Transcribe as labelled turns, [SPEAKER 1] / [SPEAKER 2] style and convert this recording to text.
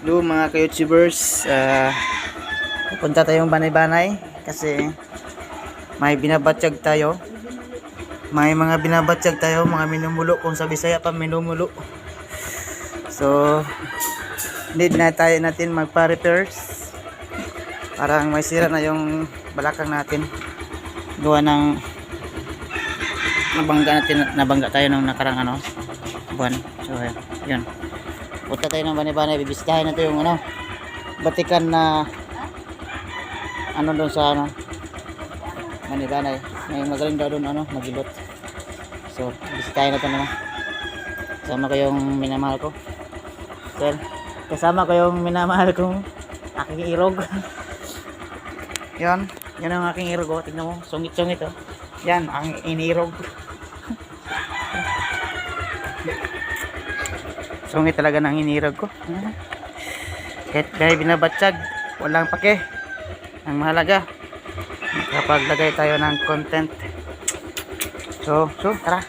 [SPEAKER 1] Hello mga ka-YouTubers, pupunta tayong Banay-Banay kasi may binabatsyag tayo. May mga binabatsyag tayo, mga minumulo, kung sa Bisaya pa minumulo. So, need na tayo natin magpa-repairs. Parang may sira na yung balakang natin. Gawa ng nabangga tayo nung nakarang buwan. So, yun. Punta tayo ng Banay-Banay, bibisitahin natin yung batikan na doon sa Banay-Banay. May magaling daw doon magilot. So bibisitahin natin kasama ko yung minamahal ko. Sir, kasama ko yung minamahal kong aking irog. Yan ang aking irog, oh. Tingnan mo, sungit-sungit yan ang inirog. Sungit talaga ng inirog ko. Kahit may binabatsyag, walang pake. Ang mahalaga, kapag lagay tayo ng content. So tara.